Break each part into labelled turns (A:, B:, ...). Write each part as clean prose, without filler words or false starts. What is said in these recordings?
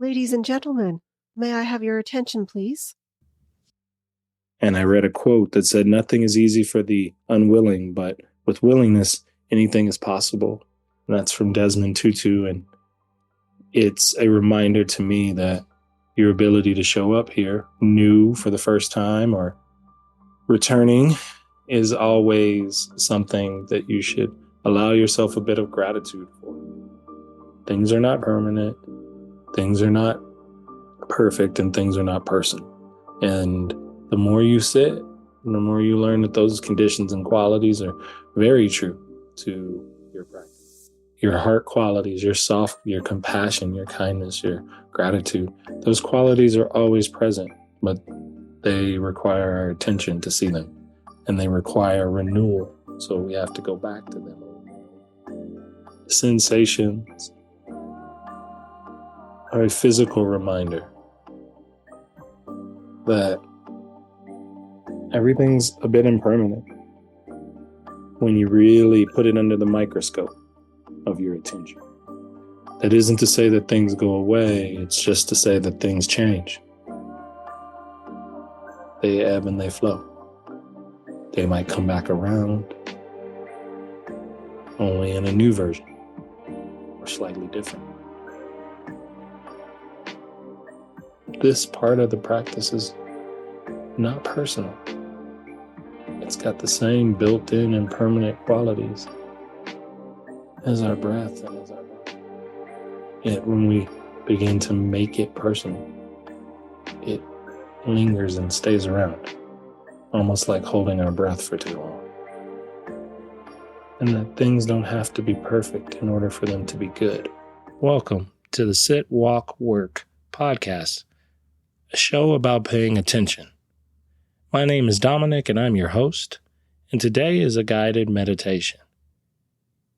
A: Ladies and gentlemen, may I have your attention, please?
B: And I read a quote that said, "Nothing is easy for the unwilling, but with willingness, anything is possible." And that's from Desmond Tutu. And it's a reminder to me that your ability to show up here new for the first time or returning is always something that you should allow yourself a bit of gratitude for. Things are not permanent, things are not perfect, and things are not personal. And the more you sit, the more you learn that those conditions and qualities are very true to your practice. Your heart qualities, your compassion, your kindness, your gratitude, those qualities are always present, but they require our attention to see them, and they require renewal. So we have to go back to them. Sensations are a physical reminder that everything's a bit impermanent when you really put it under the microscope of your attention. That isn't to say that things go away, it's just to say that things change. They ebb and they flow. They might come back around, only in a new version, or slightly different. This part of the practice is not personal. It's got the same built-in and permanent qualities as our breath and as our body. Yet when we begin to make it personal, it lingers and stays around, almost like holding our breath for too long. And that things don't have to be perfect in order for them to be good. Welcome to the Sit, Walk, Work podcast, a show about paying attention. My name is Dominic and I'm your host, and today is a guided meditation.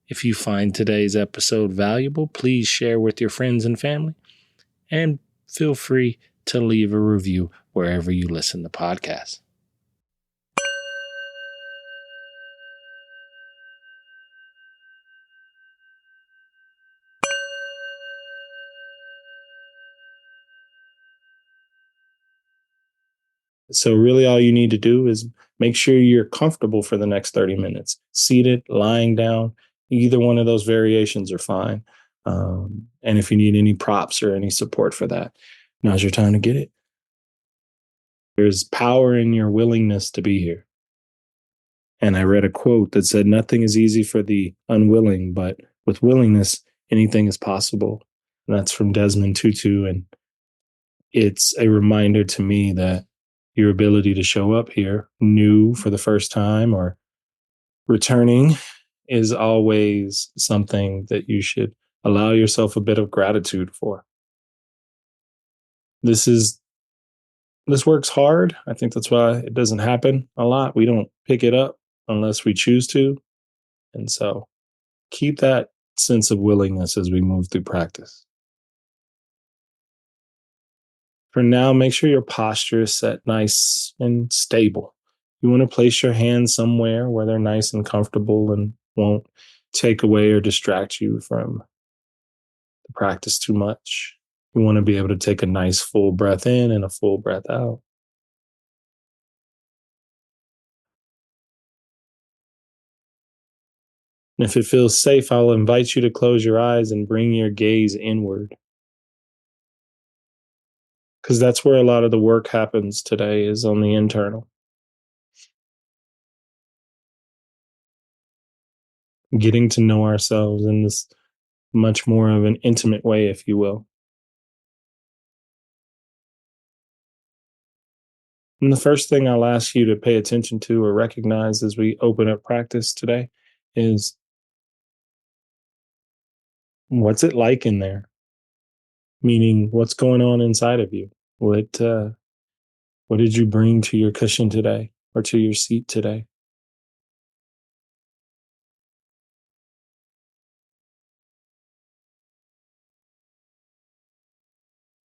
B: If you find today's episode valuable, please share with your friends and family, and feel free to leave a review wherever you listen to podcasts. So really all you need to do is make sure you're comfortable for the next 30 minutes. Seated, lying down, either one of those variations are fine. And if you need any props or any support for that, now's your time to get it. There's power in your willingness to be here. And I read a quote that said, "Nothing is easy for the unwilling, but with willingness, anything is possible." And that's from Desmond Tutu. And it's a reminder to me that your ability to show up here new for the first time or returning is always something that you should allow yourself a bit of gratitude for. This works hard. I think that's why it doesn't happen a lot. We don't pick it up unless we choose to. And so keep that sense of willingness as we move through practice. For now, make sure your posture is set nice and stable. You want to place your hands somewhere where they're nice and comfortable and won't take away or distract you from the practice too much. You want to be able to take a nice full breath in and a full breath out. And if it feels safe, I'll invite you to close your eyes and bring your gaze inward. Because that's where a lot of the work happens today, is on the internal. Getting to know ourselves in this much more of an intimate way, if you will. And the first thing I'll ask you to pay attention to or recognize as we open up practice today is, what's it like in there? Meaning, what's going on inside of you? What did you bring to your cushion today or to your seat today?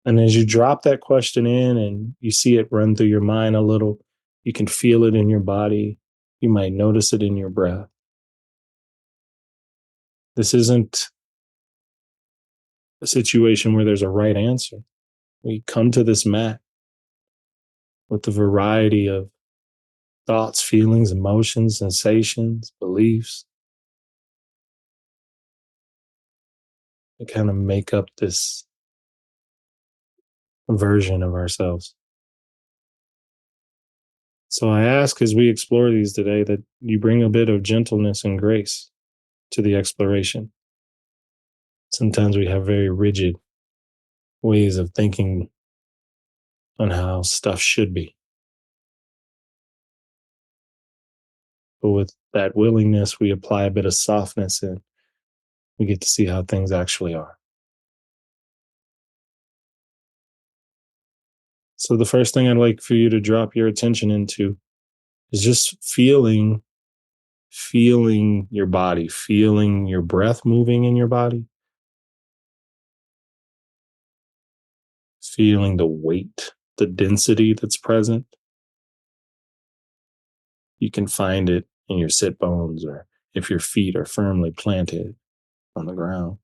B: And as you drop that question in and you see it run through your mind a little, you can feel it in your body. You might notice it in your breath. This isn't a situation where there's a right answer. We come to this mat with a variety of thoughts, feelings, emotions, sensations, beliefs that kind of make up this version of ourselves. So I ask as we explore these today that you bring a bit of gentleness and grace to the exploration. Sometimes we have very rigid ways of thinking on how stuff should be. But with that willingness, we apply a bit of softness and we get to see how things actually are. So the first thing I'd like for you to drop your attention into is just feeling your body, feeling your breath moving in your body, feeling the weight, the density that's present. You can find it in your sit bones or if your feet are firmly planted on the ground.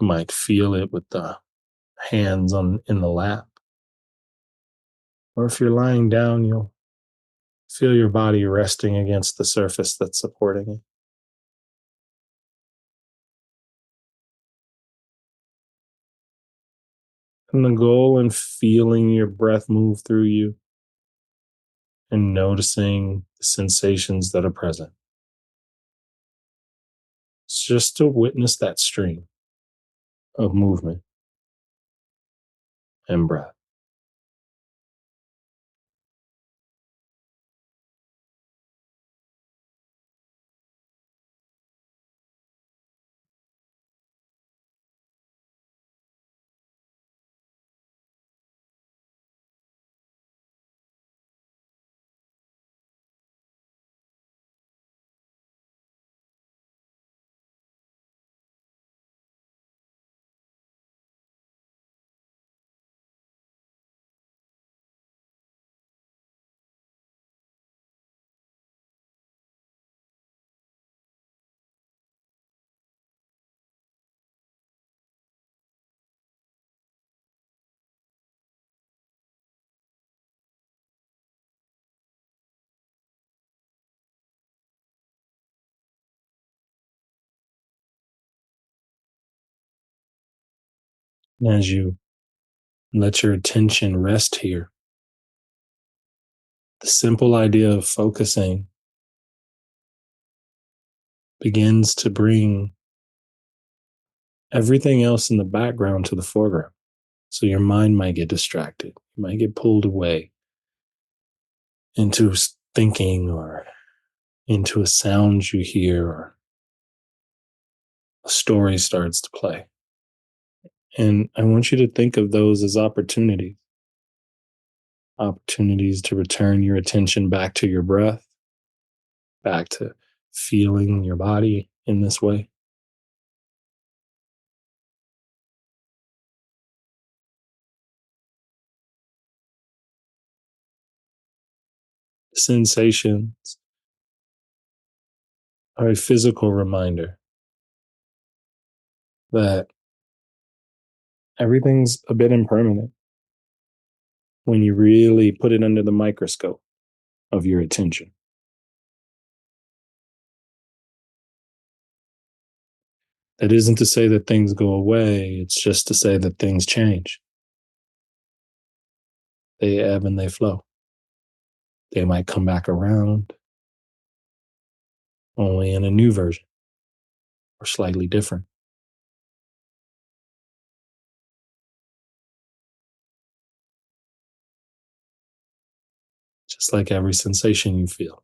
B: You might feel it with the hands on in the lap. Or if you're lying down, you'll feel your body resting against the surface that's supporting it. And the goal in feeling your breath move through you and noticing the sensations that are present. It's just to witness that stream of movement and breath. And as you let your attention rest here, the simple idea of focusing begins to bring everything else in the background to the foreground. So your mind might get distracted. You might get pulled away into thinking or into a sound you hear or a story starts to play. And I want you to think of those as opportunities to return your attention back to your breath, back to feeling your body in this way. Sensations are a physical reminder that everything's a bit impermanent when you really put it under the microscope of your attention. That isn't to say that things go away, it's just to say that things change. They ebb and they flow. They might come back around, only in a new version or slightly different, just like every sensation you feel.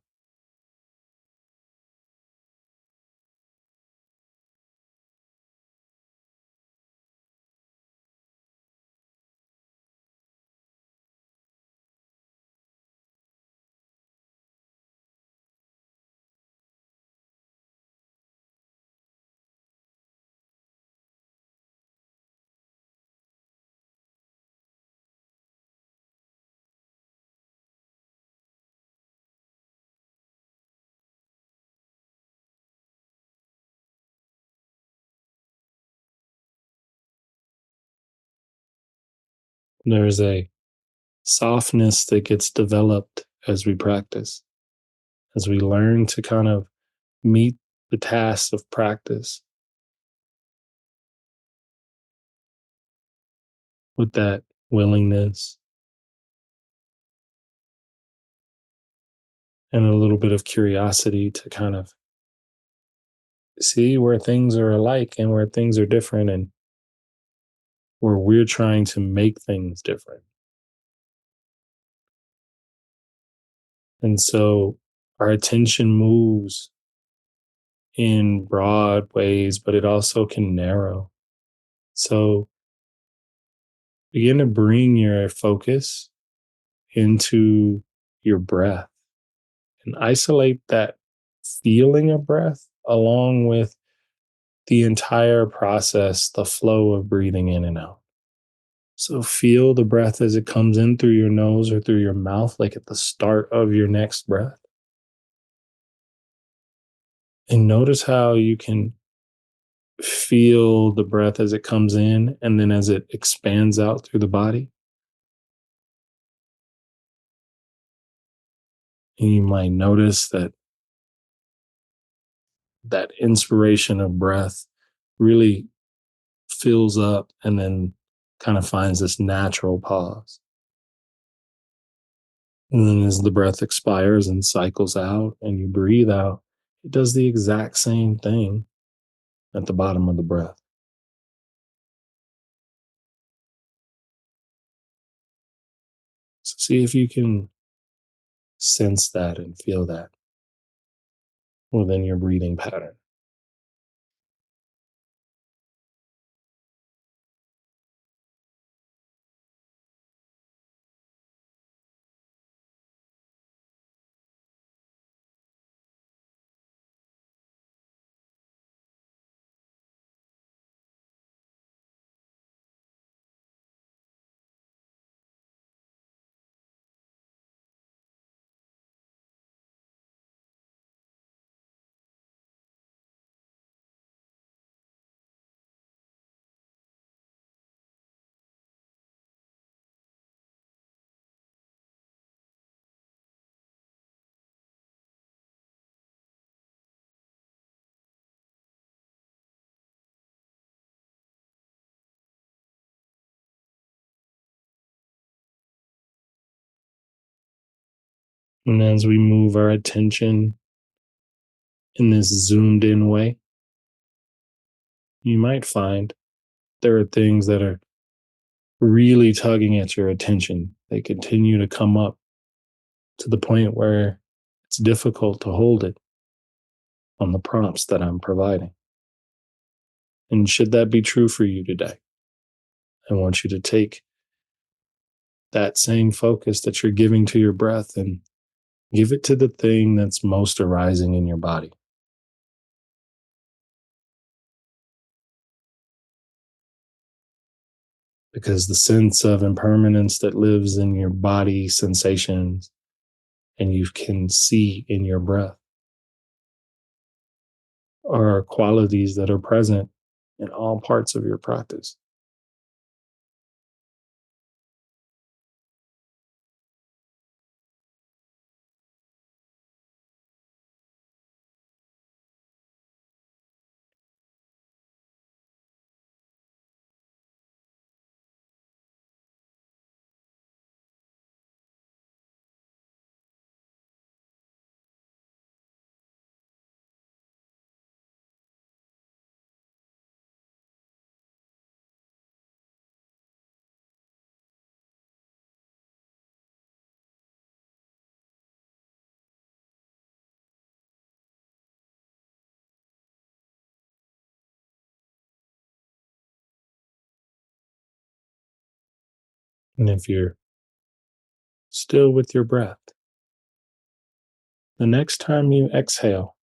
B: There's a softness that gets developed as we practice, as we learn to kind of meet the tasks of practice with that willingness and a little bit of curiosity to kind of see where things are alike and where things are different and where we're trying to make things different. And so our attention moves in broad ways, but it also can narrow. So begin to bring your focus into your breath and isolate that feeling of breath along with the entire process, the flow of breathing in and out. So feel the breath as it comes in through your nose or through your mouth, like at the start of your next breath. And notice how you can feel the breath as it comes in and then as it expands out through the body. And you might notice that that inspiration of breath really fills up and then kind of finds this natural pause. And then as the breath expires and cycles out and you breathe out, it does the exact same thing at the bottom of the breath. So see if you can sense that and feel that within your breathing pattern. And as we move our attention in this zoomed in way, you might find there are things that are really tugging at your attention. They continue to come up to the point where it's difficult to hold it on the prompts that I'm providing. And should that be true for you today, I want you to take that same focus that you're giving to your breath and give it to the thing that's most arising in your body. Because the sense of impermanence that lives in your body sensations and you can see in your breath are qualities that are present in all parts of your practice. And if you're still with your breath, the next time you exhale,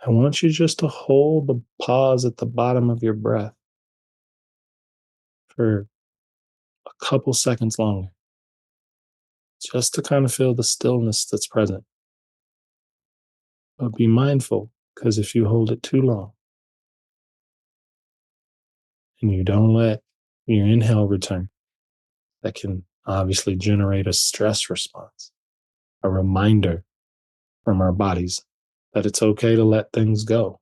B: I want you just to hold the pause at the bottom of your breath for a couple seconds longer, just to kind of feel the stillness that's present. But be mindful because if you hold it too long and you don't let your inhale return, that can obviously generate a stress response, a reminder from our bodies that it's okay to let things go.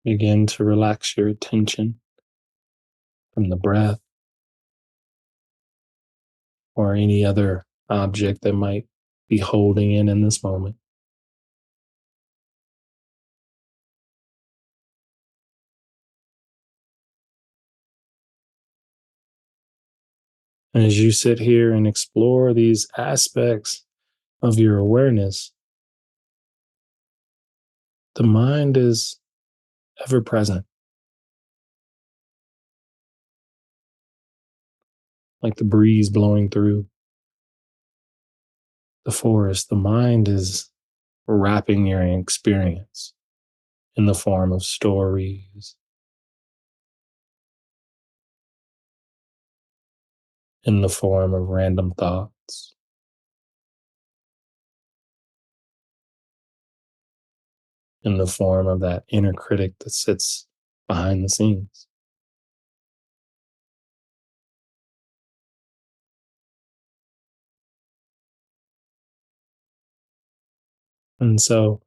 B: Begin to relax your attention from the breath or any other object that might be holding in this moment. And as you sit here and explore these aspects of your awareness, the mind is ever present, like the breeze blowing through the forest. The mind is wrapping your experience in the form of stories, in the form of random thoughts, in the form of that inner critic that sits behind the scenes. And so,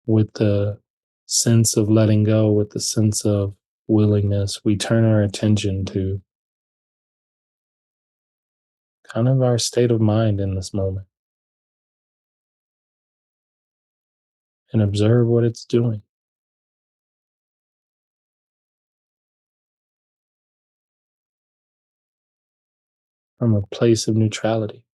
B: with the sense of letting go, with the sense of willingness, we turn our attention to kind of our state of mind in this moment and observe what it's doing from a place of neutrality.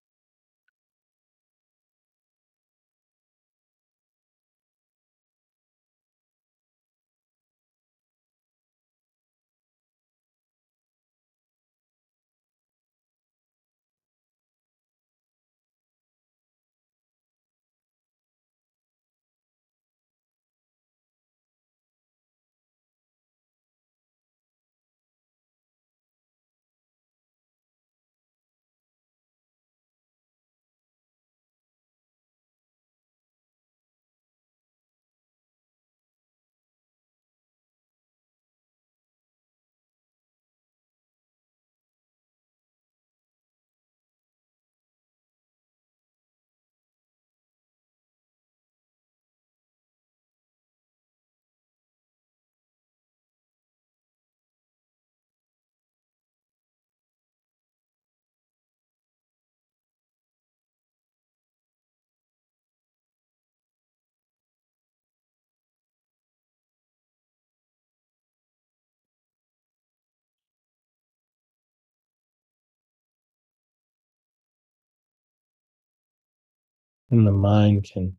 B: And the mind can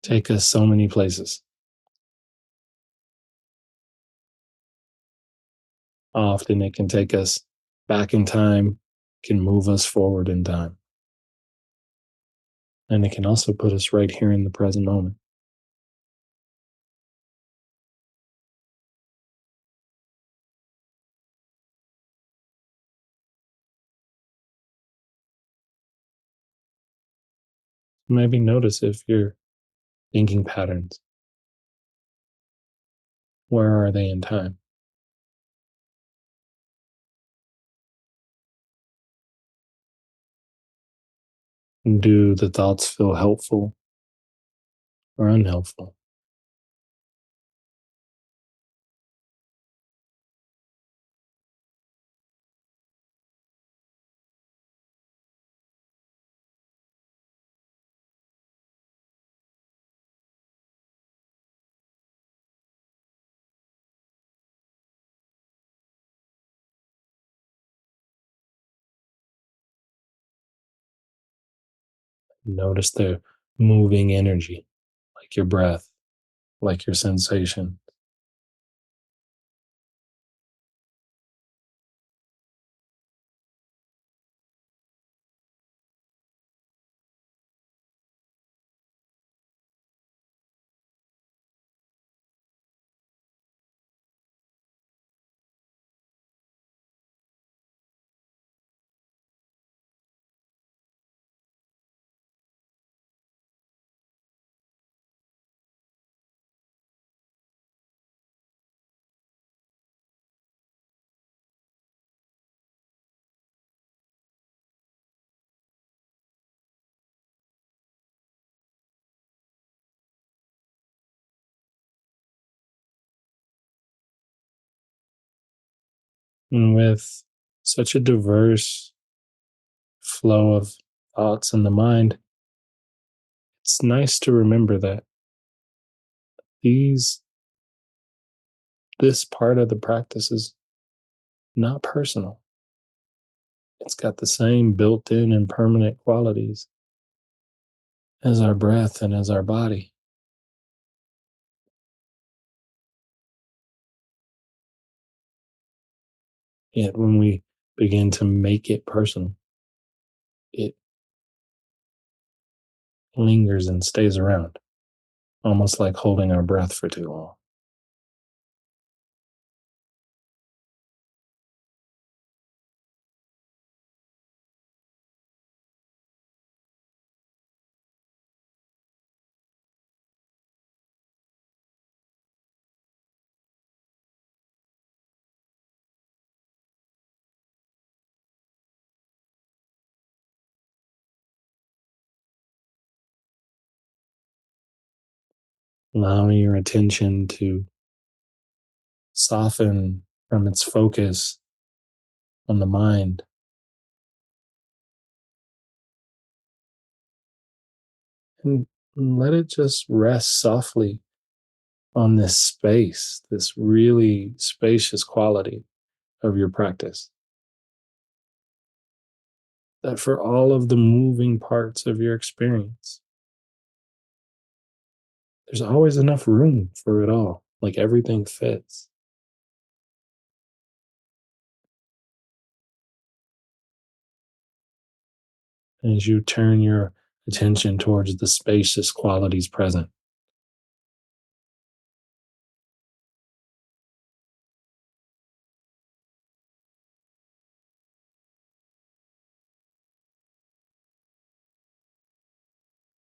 B: take us so many places. Often it can take us back in time, can move us forward in time, and it can also put us right here in the present moment. Maybe notice if your thinking patterns, where are they in time? Do the thoughts feel helpful or unhelpful? Notice the moving energy, like your breath, like your sensation. And with such a diverse flow of thoughts in the mind, it's nice to remember that these this part of the practice is not personal. It's got the same built-in and permanent qualities as our breath and as our body. Yet when we begin to make it personal, it lingers and stays around, almost like holding our breath for too long. Allowing your attention to soften from its focus on the mind and let it just rest softly on this space, this really spacious quality of your practice. That for all of the moving parts of your experience, there's always enough room for it all. Like everything fits. As you turn your attention towards the spacious qualities present,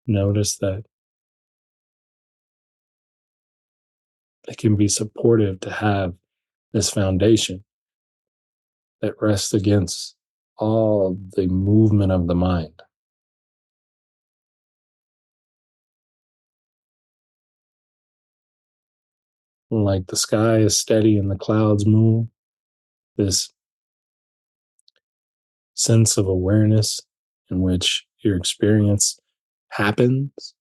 B: notice that it can be supportive to have this foundation that rests against all the movement of the mind. Like the sky is steady and the clouds move, this sense of awareness in which your experience happens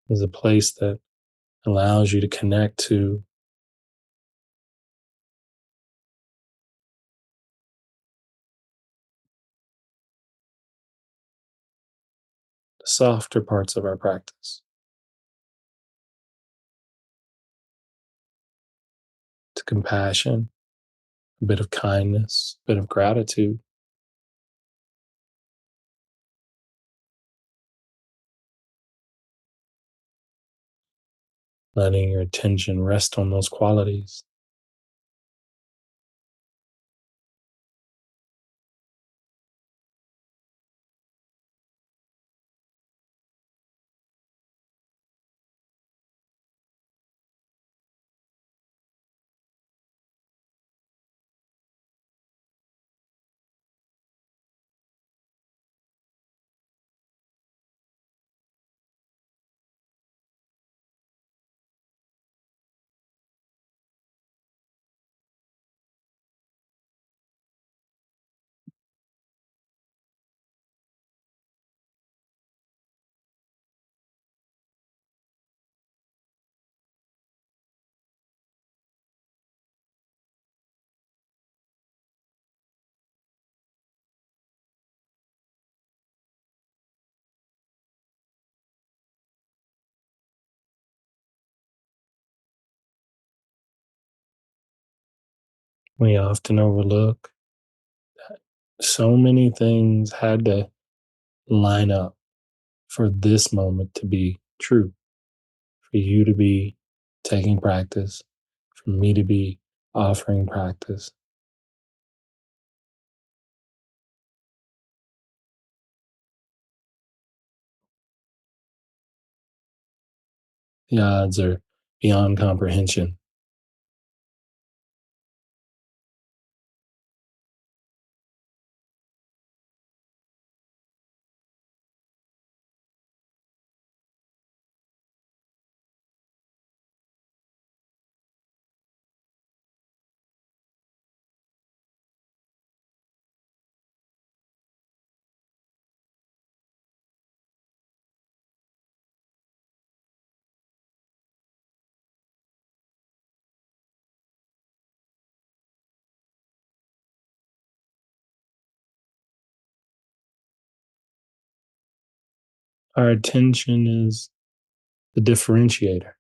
B: is a place that allows you to connect to the softer parts of our practice, to compassion, a bit of kindness, a bit of gratitude, letting your attention rest on those qualities. We often overlook so many things had to line up for this moment to be true, for you to be taking practice, for me to be offering practice. The odds are beyond comprehension. Our attention is the differentiator.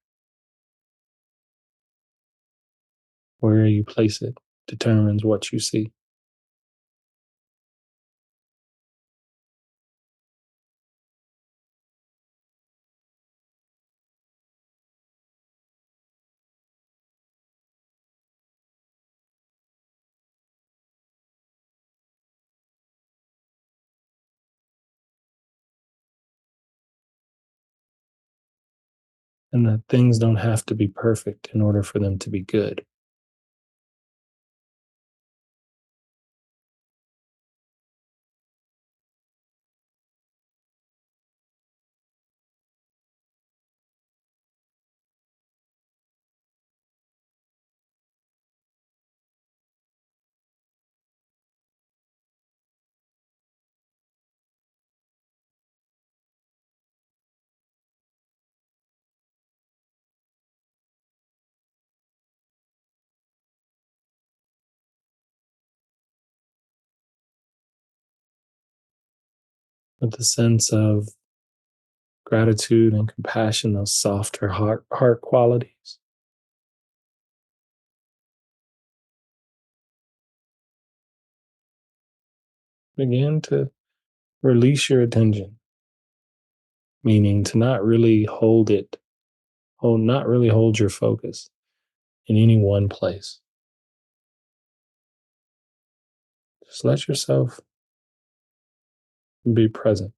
B: Where you place it determines what you see. And that things don't have to be perfect in order for them to be good. With the sense of gratitude and compassion, those softer heart qualities, begin to release your attention, meaning to not really hold it, not really hold your focus in any one place. Just let yourself be present,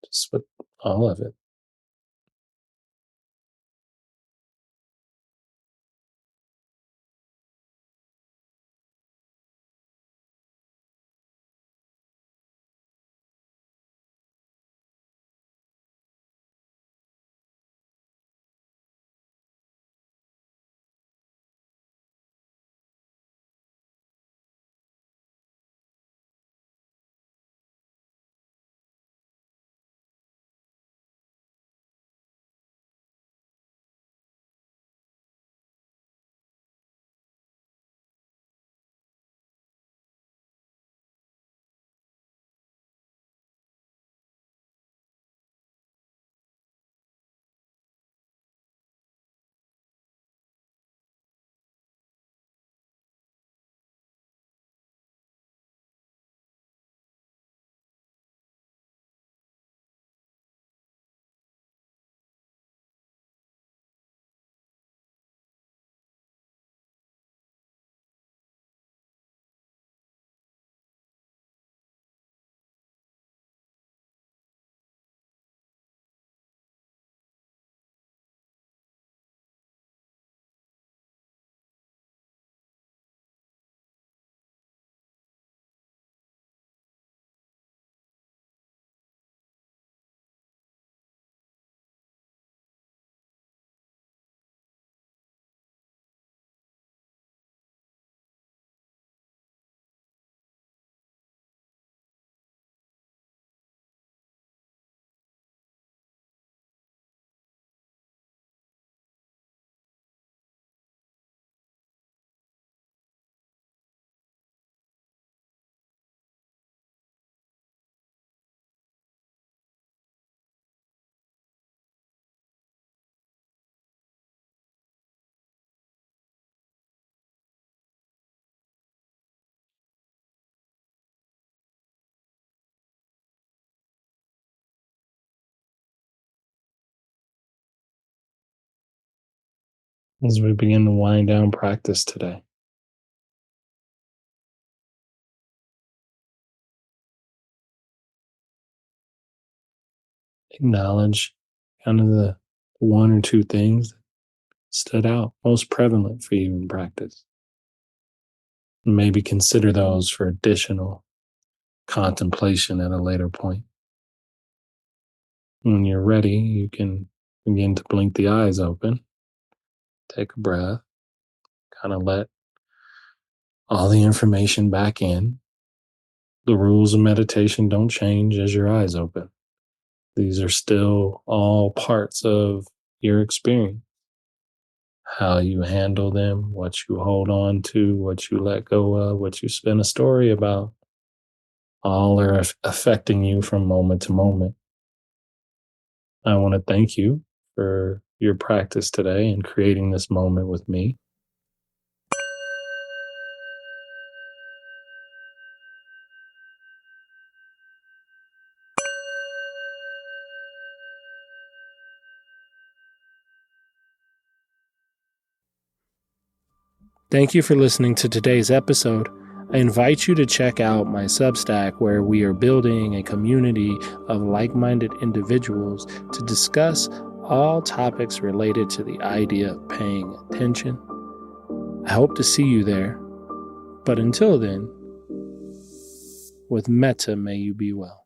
B: just with all of it. as we begin to wind down practice today. Acknowledge kind of the one or two things that stood out most prevalent for you in practice. Maybe consider those for additional contemplation at a later point. When you're ready, you can begin to blink the eyes open, take a breath, kind of let all the information back in. The rules of meditation don't change as your eyes open. These are still all parts of your experience. How you handle them, what you hold on to, what you let go of, what you spin a story about, all are affecting you from moment to moment. I want to thank you for your practice today and creating this moment with me. Thank you for listening to today's episode. I invite you to check out my Substack, where we are building a community of like-minded individuals to discuss all topics related to the idea of paying attention. I hope to see you there. But until then, with metta may you be well.